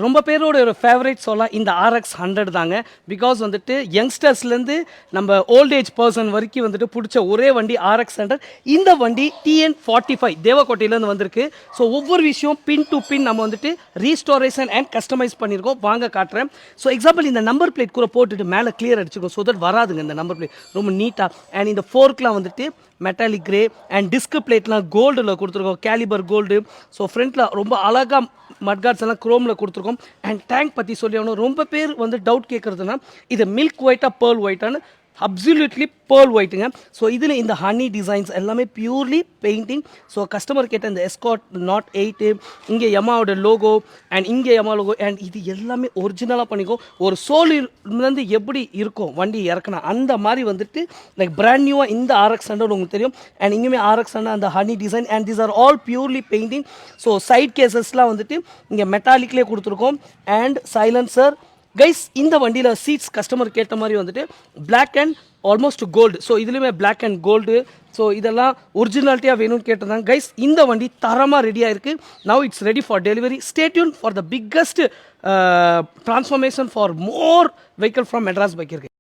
ரொம்ப பேரோட ஒரு ஃபேவரட் சொல்லலாம் இந்த RX 100 தாங்க. பிகாஸ் வந்துட்டு யங்ஸ்டர்ஸ்லேருந்து நம்ம ஓல்ட் ஏஜ் பர்சன் வரைக்கும் வந்துட்டு பிடிச்ச ஒரே வண்டி RX 100. இந்த வண்டி TN 45 தேவக்கோட்டையிலேருந்து வந்திருக்கு. ஸோ ஒவ்வொரு விஷயம் பின் டு பின் நம்ம வந்துட்டு ரீஸ்டோரேஷன் அண்ட் கஸ்டமைஸ் பண்ணியிருக்கோம். வாங்க காட்டுறேன். ஸோ எக்ஸாம்பிள் இந்த நம்பர் பிளேட் கூட போட்டுட்டு மேலே கிளியர் அடிச்சுக்கோம். ஸோ தட் வராதுங்க இந்த நம்பர் பிளேட் ரொம்ப நீட்டாக. அண்ட் இந்த ஃபோர்க்லாம் வந்துட்டு மெட்டாலிக் கிரே அண்ட் டிஸ்க் பிளேட்லாம் கோல்டில் கொடுத்துருக்கோம். Calibre gold. ஸோ ஃப்ரண்ட்டில் ரொம்ப அழகாக மட்கார்ட்ஸ் எல்லாம் குரோமில் கொடுத்துருக்கோம். அண்ட் டேங்க் பற்றி சொல்லி ஆகணும். ரொம்ப பேர் வந்து டவுட் கேட்குறதுனா இது மில்க் ஒயிட்டா பேர்ல் ஒயிட்டான்னு. அப்சல்யூட்லி பேர்ல் ஒயிட்டுங்க. ஸோ இதில் இந்த ஹனி டிசைன்ஸ் எல்லாமே பியூர்லி பெயிண்டிங். ஸோ கஸ்டமர் கேட்ட இந்த எஸ்காட் நாட் 8 இங்கே யமாவோட லோகோ அண்ட் இங்கே யமா லோகோ அண்ட் இது எல்லாமே ஒரிஜினலாக பண்ணிக்கும். ஒரு சோலிலேருந்து எப்படி இருக்கும் வண்டி இறக்கணும் அந்த மாதிரி வந்துட்டு லைக் பிராண்ட் நியூவாக இந்த RX 100 உங்களுக்கு தெரியும். அண்ட் இங்கேயுமே RX 100 அந்த honey design and these are all purely painting. So side கேசஸ்லாம் வந்துட்டு இங்கே மெட்டாலிக்லேயே கொடுத்துருக்கோம். அண்ட் சைலன்சர் கைஸ் இந்த வண்டியில் சீட்ஸ் கஸ்டமர் கேட்ட மாதிரி வந்துட்டு black and almost gold. So இதுலேயுமே பிளாக் அண்ட் கோல்டு. ஸோ இதெல்லாம் ஒரிஜினாலிட்டியாக வேணும்னு கேட்டிருந்தாங்க. கைஸ் இந்த வண்டி தரமாக ரெடியாக இருக்குது. Now it's ready for delivery. Stay tune for the biggest transformation for more vehicle from Madras bike இருக்குது.